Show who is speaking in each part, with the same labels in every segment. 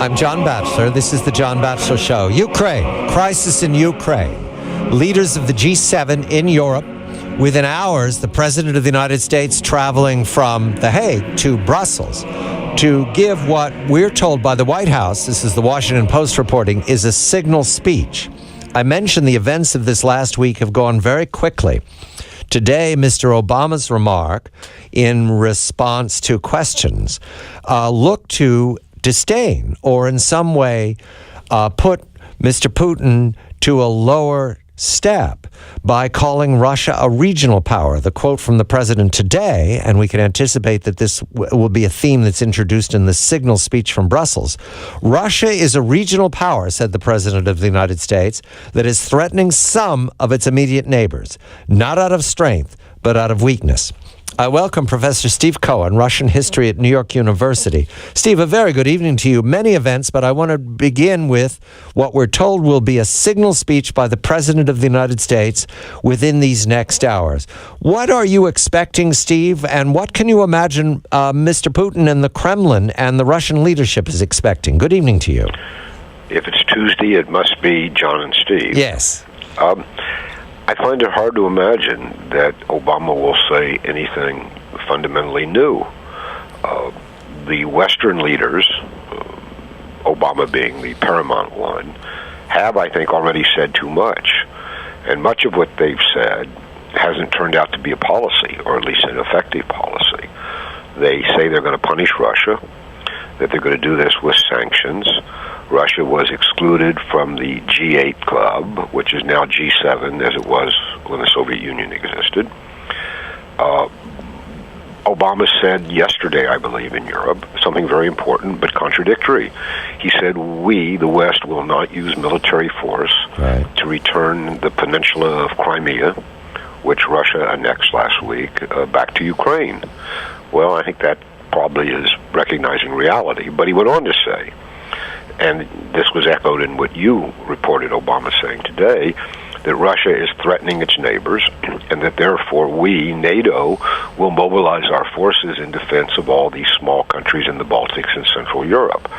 Speaker 1: I'm John Batchelor. This is the John Batchelor Show. Ukraine, crisis in Ukraine. Leaders of the G7 in Europe. Within hours, the President of the United States traveling from The Hague to Brussels to give what we're told by the White House, this is the Washington Post reporting, is a signal speech. I mentioned the events of this last week have gone very quickly. Today, Mr. Obama's remark in response to questions looked to disdain or in some way put Mr. Putin to a lower step by calling Russia a regional power. The quote from the president today, and we can anticipate that this will be a theme that's introduced in the signal speech from Brussels. Russia is a regional power, said the president of the United States, that is threatening some of its immediate neighbors, not out of strength, but out of weakness. I welcome Professor Steve Cohen, Russian history at New York University. Steve, a very good evening to you. Many events, but I want to begin with what we're told will be a signal speech by the President of the United States within these next hours. What are you expecting, Steve, and what can you imagine Mr. Putin and the Kremlin and the Russian leadership is expecting? Good evening to you.
Speaker 2: If it's Tuesday, it must be John and Steve.
Speaker 1: Yes.
Speaker 2: I find it hard to imagine that Obama will say anything fundamentally new. The Western leaders, Obama being the paramount one, have, I think, already said too much. And much of what they've said hasn't turned out to be a policy, or at least an effective policy. They say they're going to punish Russia, that they're going to do this with sanctions. Russia was excluded from the G8 club, which is now G7, as it was when the Soviet Union existed. Obama said yesterday, I believe, in Europe, something very important but contradictory. He said, we, the West, will not use military force to return the peninsula of Crimea, which Russia annexed last week, back to Ukraine. Well, I think that probably is recognizing reality. But he went on to say, and this was echoed in what you reported Obama saying today, that Russia is threatening its neighbors, and that therefore we, NATO, will mobilize our forces in defense of all these small countries in the Baltics and Central Europe.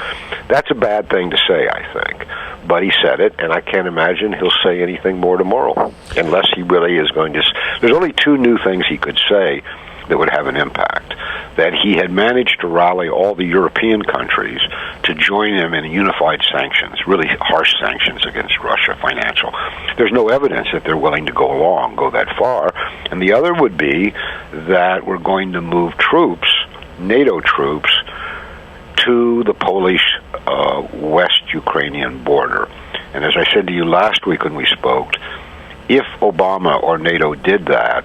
Speaker 2: That's a bad thing to say, I think. But he said it, and I can't imagine he'll say anything more tomorrow, unless he really is going to... There's only two new things he could say that would have an impact. That he had managed to rally all the European countries to join him in unified sanctions, really harsh sanctions against Russia, financial. There's no evidence that they're willing to go that far. And the other would be that we're going to move troops, NATO troops, to the Polish West Ukrainian border. And as I said to you last week when we spoke, if Obama or NATO did that,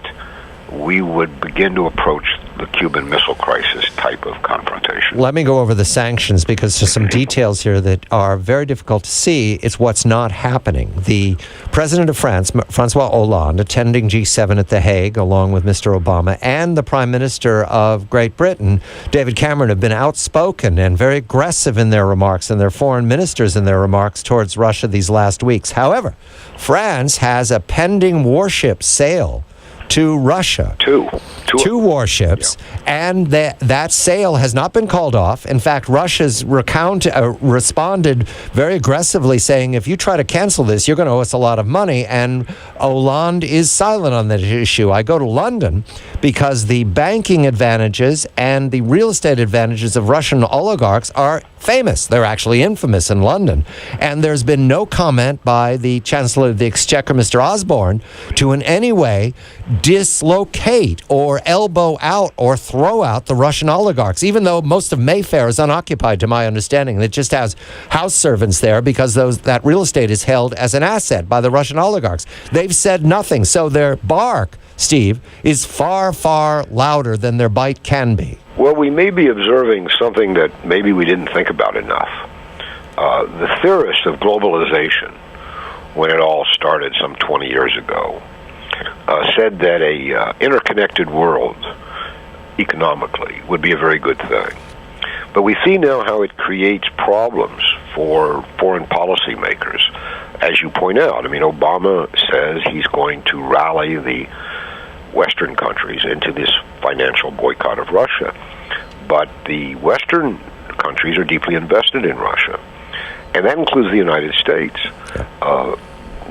Speaker 2: we would begin to approach the Cuban Missile Crisis type of confrontation.
Speaker 1: Let me go over the sanctions, because there's some details here that are very difficult to see. It's what's not happening. The President of France, François Hollande, attending G7 at The Hague, along with Mr. Obama, and the Prime Minister of Great Britain, David Cameron, have been outspoken and very aggressive in their remarks, and their foreign ministers in their remarks towards Russia these last weeks. However, France has a pending warship sale to Russia. Two warships, and that sale has not been called off. In fact, Russia's responded very aggressively, saying, if you try to cancel this, you're going to owe us a lot of money, and Hollande is silent on that issue. I go to London because the banking advantages and the real estate advantages of Russian oligarchs are famous. They're actually infamous in London. And there's been no comment by the Chancellor of the Exchequer, Mr. Osborne, to in any way dislocate or elbow out or throw out the Russian oligarchs, even though most of Mayfair is unoccupied, to my understanding. It just has house servants there because that real estate is held as an asset by the Russian oligarchs. They've said nothing. So their bark, Steve, is far, far louder than their bite can be.
Speaker 2: Well, we may be observing something that maybe we didn't think about enough. The theorists of globalization, when it all started some 20 years ago, said that a interconnected world economically would be a very good thing. But we see now how it creates problems for foreign policy makers. As you point out, I mean, Obama says he's going to rally the Western countries into this financial boycott of Russia. But the Western countries are deeply invested in Russia. and that includes the United States.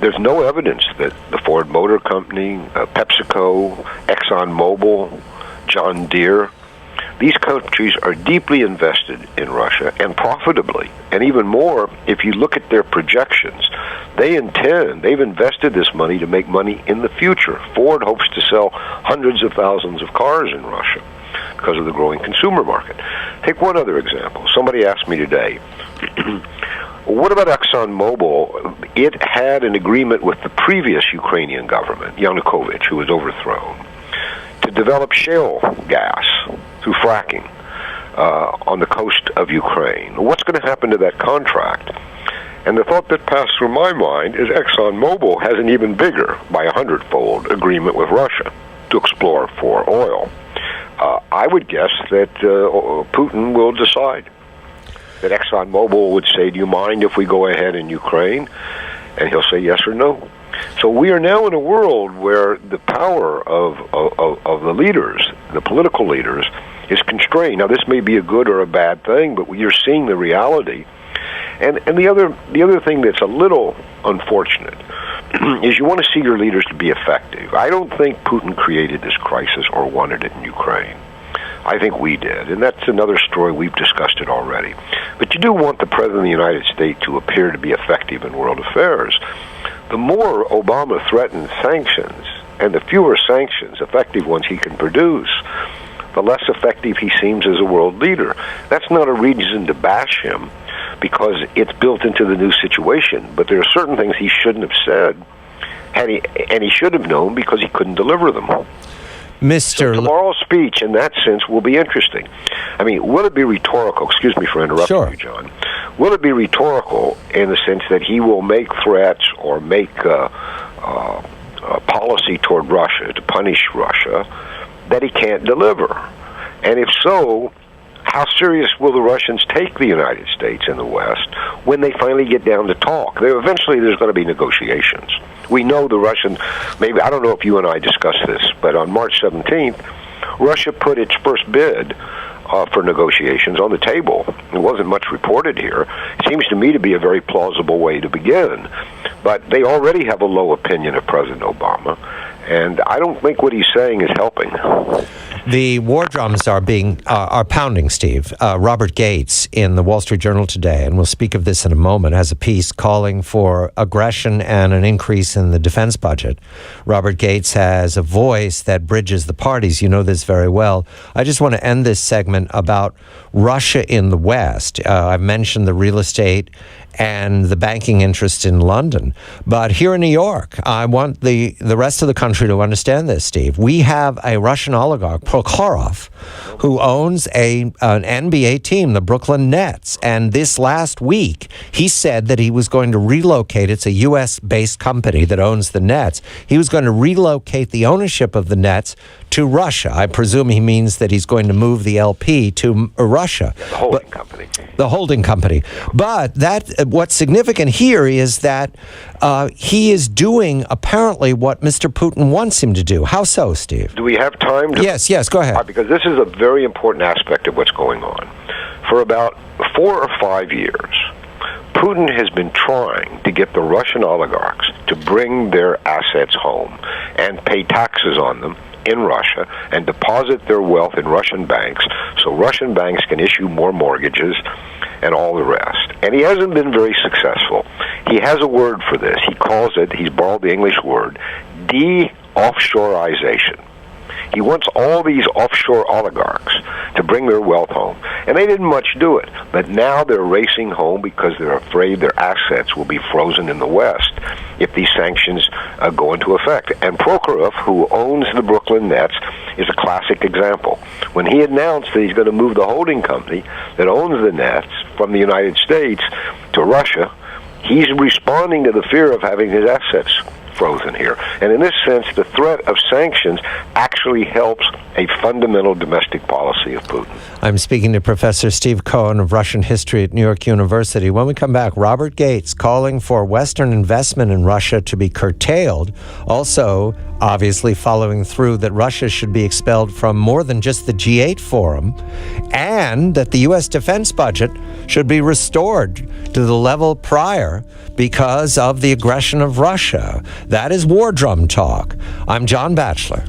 Speaker 2: There's no evidence that the Ford Motor Company, PepsiCo, ExxonMobil, John Deere, these countries are deeply invested in Russia and profitably. And even more, if you look at their projections, they've invested this money to make money in the future. Ford hopes to sell hundreds of thousands of cars in Russia because of the growing consumer market. Take one other example. Somebody asked me today, what about ExxonMobil? It had an agreement with the previous Ukrainian government, Yanukovych, who was overthrown, to develop shale gas through fracking on the coast of Ukraine. What's going to happen to that contract? And the thought that passed through my mind is ExxonMobil has an even bigger, by 100-fold, agreement with Russia to explore for oil. I would guess that Putin will decide that ExxonMobil would say, do you mind if we go ahead in Ukraine? And he'll say yes or no. So we are now in a world where the power of the leaders, the political leaders, is constrained. Now, this may be a good or a bad thing, but you're seeing the reality. And the other thing that's a little unfortunate is you want to see your leaders to be effective. I don't think Putin created this crisis or wanted it in Ukraine. I think we did, and that's another story. We've discussed it already. But you do want the President of the United States to appear to be effective in world affairs. The more Obama threatens sanctions, and the fewer sanctions, effective ones, he can produce, the less effective he seems as a world leader. That's not a reason to bash him, because it's built into the new situation. But there are certain things he shouldn't have said, and he should have known because he couldn't deliver them. So tomorrow's speech, in that sense, will be interesting. I mean, will it be rhetorical? Excuse me for interrupting you, John. Will it be rhetorical in the sense that he will make threats or make a policy toward Russia to punish Russia that he can't deliver? And if so, how serious will the Russians take the United States and the West when they finally get down to talk? Eventually there's going to be negotiations. We know the Russian, maybe, I don't know if you and I discussed this, but on March 17th, Russia put its first bid for negotiations on the table. It wasn't much reported here. It seems to me to be a very plausible way to begin. But they already have a low opinion of President Obama, and I don't think what he's saying is helping.
Speaker 1: The war drums are pounding, Steve. Robert Gates in the Wall Street Journal today, and we'll speak of this in a moment, has a piece calling for aggression and an increase in the defense budget. Robert Gates has a voice that bridges the parties. You know this very well. I just want to end this segment about Russia in the West. I've mentioned the real estate and the banking interest in London. But here in New York, I want the rest of the country to understand this, Steve. We have a Russian oligarch, Prokhorov, who owns an NBA team, the Brooklyn Nets. And this last week, he said that he was going to relocate. It's a U.S.-based company that owns the Nets. He was going to relocate the ownership of the Nets to Russia. I presume he means that he's going to move the LP to Russia.
Speaker 2: The holding company.
Speaker 1: The holding company. But what's significant here is that he is doing apparently what Mr. Putin wants him to do. How so, Steve?
Speaker 2: Do we have time?
Speaker 1: Yes, go ahead.
Speaker 2: Because this is a very important aspect of what's going on. For about 4 or 5 years, Putin has been trying to get the Russian oligarchs to bring their assets home and pay taxes on them in Russia and deposit their wealth in Russian banks so Russian banks can issue more mortgages and all the rest. And he hasn't been very successful. He has a word for this. He calls it, he's borrowed the English word, de-offshoreization. He wants all these offshore oligarchs to bring their wealth home. And they didn't much do it. But now they're racing home because they're afraid their assets will be frozen in the West if these sanctions go into effect. And Prokhorov, who owns the Brooklyn Nets, is a classic example. When he announced that he's going to move the holding company that owns the Nets from the United States to Russia, he's responding to the fear of having his assets frozen here. And in this sense, the threat of sanctions actually helps a fundamental domestic policy of Putin.
Speaker 1: I'm speaking to Professor Steve Cohen of Russian history at New York University. When we come back, Robert Gates calling for Western investment in Russia to be curtailed, also obviously following through that Russia should be expelled from more than just the G8 forum, and that the U.S. defense budget should be restored to the level prior because of the aggression of Russia. That is war drum talk. I'm John Batchelor.